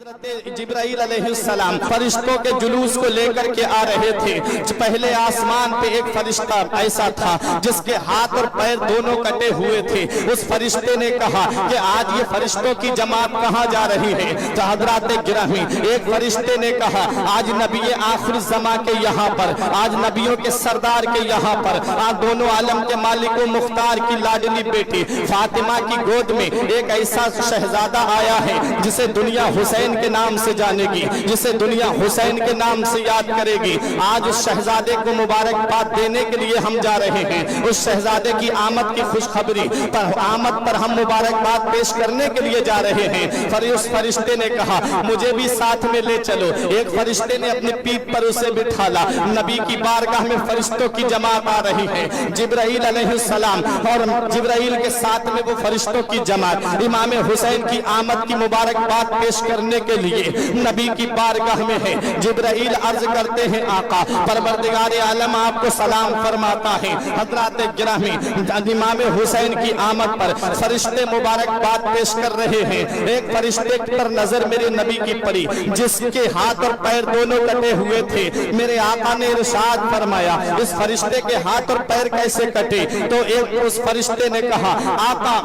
حضرت جبرائیل علیہ السلام فرشتوں کے جلوس کو لے کر کے آ رہے تھے۔ پہلے آسمان پہ ایک فرشتہ ایسا تھا جس کے ہاتھ اور پیر دونوں کٹے ہوئے تھے۔ اس فرشتے نے کہا کہ آج یہ فرشتوں کی جماعت کہاں جا رہی ہے؟ تو حضرات گرامی ایک فرشتے نے کہا آج نبی آخر الزماں کے یہاں پر، آج نبیوں کے سردار کے یہاں پر، آج دونوں عالم کے مالک و مختار کی لاڈلی بیٹی فاطمہ کی گود میں ایک ایسا شہزادہ آیا ہے جسے دنیا حسین کے نام سے جانے گی، جسے دنیا حسین کے نام سے یاد کرے گی۔ آج اس شہزادے کو مبارکباد دینے کے لیے ہم جا رہے ہیں۔ اس شہزادے کی آمد کی خوشخبری پر آمد پر ہم مبارکباد پیش کرنے کے لیے جا رہے ہیں۔ اس فرشتے نے کہا مجھے بھی ساتھ میں لے چلو۔ ایک فرشتے نے اپنی پیٹھ پر اسے بٹھالا۔ نبی کی بارگاہ میں فرشتوں کی جماعت آ رہی ہے۔ جبرائیل علیہ السلام اور جبرائیل کے ساتھ میں وہ فرشتوں کی جماعت امام حسین کی آمد کی مبارکباد پیش کرنے کے لیے نبی کی بارگاہ میں ہے۔ جبرائیل عرض کرتے ہیں آقا پروردگار عالم آپ کو سلام فرماتا ہے۔ حضرات گرامی امام حسین کی آمد پر فرشتے مبارکباد پیش کر رہے ہیں۔ ایک فرشتے پر نظر میرے نبی کی پڑی جس کے ہاتھ اور پیر دونوں کٹے ہوئے تھے۔ میرے آقا نے ارشاد فرمایا اس فرشتے کے ہاتھ اور پیر کیسے کٹے؟ تو ایک اس فرشتے نے کہا آقا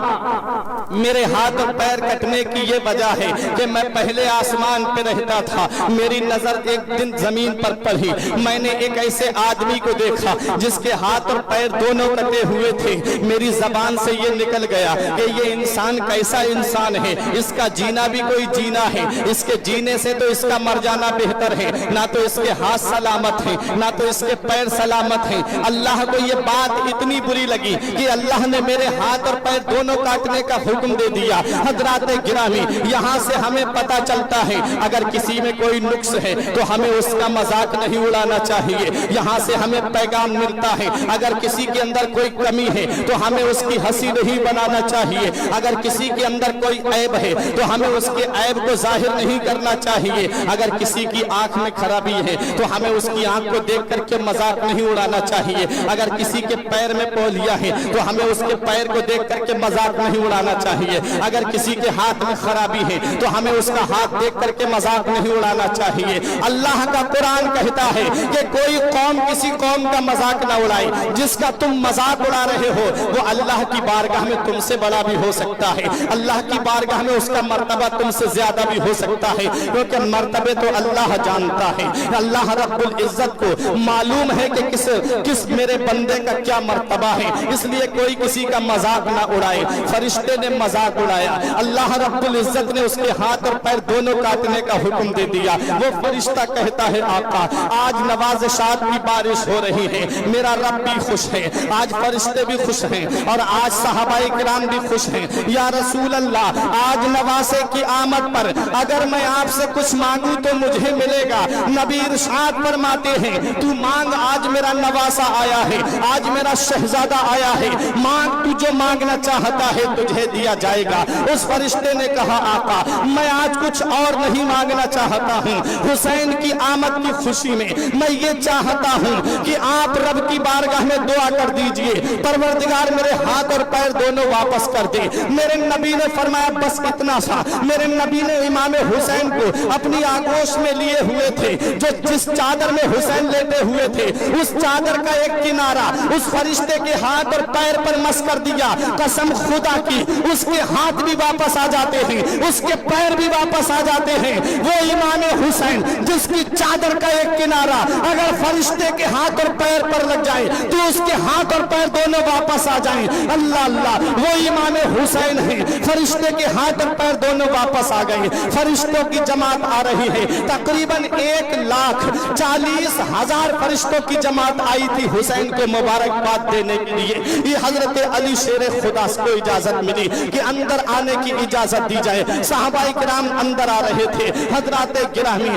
میرے ہاتھ اور پیر کٹنے کی یہ وجہ ہے کہ میں پہلے آسمان پہ رہتا تھا، میری نظر ایک دن زمین پر پڑی، میں نے ایک ایسے آدمی کو دیکھا جس کے ہاتھ اور پیر دونوں کٹے ہوئے تھے۔ میری زبان سے یہ نکل گیا کہ یہ انسان کیسا انسان ہے، اس کا جینا بھی کوئی جینا ہے، اس کے جینے سے تو اس کا مر جانا بہتر ہے۔ نہ تو اس کے ہاتھ سلامت ہیں، نہ تو اس کے پیر سلامت ہیں۔ اللہ کو یہ بات اتنی بری لگی کہ اللہ نے میرے ہاتھ اور پیر دونوں کاٹنے کا حکم دے دیا۔ حضرات گرامی یہاں سے ہمیں پتہ چلتا ہے اگر کسی میں کوئی نقص ہے تو ہمیں اس کا مذاق نہیں اڑانا چاہیے۔ یہاں سے ہمیں پیغام ملتا ہے اگر کسی کے اندر کوئی کمی ہے تو ہمیں اس کی ہنسی نہیں بنانا چاہیے۔ اگر کسی کے اندر کوئی عیب ہے تو ہمیں اس کے عیب کو ظاہر نہیں کرنا چاہیے۔ اگر کسی کی آنکھ میں خرابی ہے تو ہمیں اس کی آنکھ کو دیکھ کر کے مذاق نہیں اڑانا چاہیے۔ اگر کسی کے پیر میں پولیا ہے تو ہمیں اس کے پیر کو دیکھ کر کے مذاق نہیں اڑانا چاہیے۔ اگر کسی کے ہاتھ میں خرابی ہے تو ہمیں اس کا ہاتھ دیکھ کر کے مذاق نہیں اڑانا چاہیے۔ اللہ کا قرآن کہتا ہے کہ کوئی قوم کسی قوم کا مذاق نہ اڑائے، جس کا تم مذاق اڑا رہے ہو وہ اللہ کی بارگاہ میں تم سے بڑا بھی ہو سکتا ہے۔ اللہ کی بارگاہ میں اس کا مرتبہ تم سے زیادہ بھی ہو سکتا ہے، کیونکہ مرتبے تو اللہ جانتا ہے۔ اللہ رب العزت کو معلوم ہے کہ کس میرے بندے کا کیا مرتبہ ہے، اس لیے کوئی کسی کا مذاق نہ اڑائے۔ فرشتے نے مذاق اڑایا، اللہ رب العزت نے اس کے ہاتھ اور پیر دونوں کاٹنے کا حکم دے دیا۔ وہ فرشتہ کہتا ہے آقا آج نوازشات کی بارش ہو رہی ہے، میرا رب بھی خوش ہے، آج فرشتے بھی خوش ہیں اور آج صحابہ کرام بھی خوش ہیں۔ یا رسول اللہ آج نواسے کی آمد پر اگر میں آپ سے کچھ مانگوں تو مجھے ملے گا۔ نبی ارشاد فرماتے ہیں تو مانگ، آج میرا نواسا آیا ہے، آج میرا شہزادہ آیا ہے، مانگ تو جو مانگنا چاہتا ہے تجھے دیا جائے گا۔ اس فرشتے نے کہا آقا میں آج کچھ اور نہیں مانگنا چاہتا ہوں، حسین کی آمد کی خوشی میں میں یہ چاہتا ہوں کہ آپ رب کی بارگاہ میں دعا کر دیجئے پروردگار میرے ہاتھ اور پیر دونوں واپس کر دے۔ میرے نبی نے فرمایا بس اتنا سا۔ میرے نبی نے امام حسین کو اپنی آغوش میں لیے ہوئے تھے، جو جس چادر میں حسین لیٹے ہوئے تھے اس چادر کا ایک کنارہ اس فرشتے کے ہاتھ اور پیر پر مس کر دیا۔ قسم خدا کی اس کے ہاتھ بھی واپس آ جاتے ہیں، اس کے پیر بھی واپس آ جاتے ہیں۔ وہ امام حسین جس کی چادر کا ایک کنارہ اگر فرشتے کے ہاتھ اور پیر پر لگ جائے تو اس کے ہاتھ اور پیر دونوں واپس آ جائیں۔ اللہ اللہ وہ امام حسین ہیں، فرشتے کے ہاتھ اور پیر دونوں واپس آ گئے۔ فرشتوں کی جماعت آ رہی ہے، تقریباً 1,40,000 فرشتوں کی جماعت آئی تھی حسین کو مبارکباد دینے کے لیے۔ یہ حضرت علی شیر خدا کو اجازت ملی کہ اندر آنے کی اجازت دی جائے۔ صحابہ کرام اندر آ رہے تھے۔ حضرات گرامی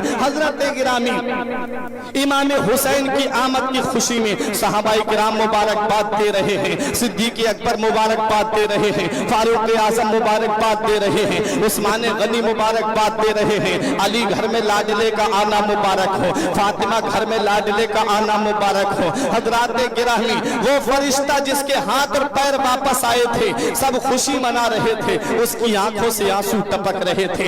امام حسین کی آمد کی خوشی میں صحابہ کرام مبارکباد دے رہے ہیں، صدیق اکبر مبارکباد دے رہے ہیں، فاروق اعظم مبارکباد دے رہے ہیں، عثمان غنی مبارکباد دے رہے ہیں۔ علی گھر میں لاڈلے کا آنا مبارک ہو، فاطمہ گھر میں لاڈلے کا آنا مبارک ہو۔ حضرات گرامی وہ فرشتہ جس کے ہاتھ اور پیر واپس آئے تھے سب خوشی منا رہے تھے، اس کی آنکھوں سے آنسو ٹپک رہے تھے۔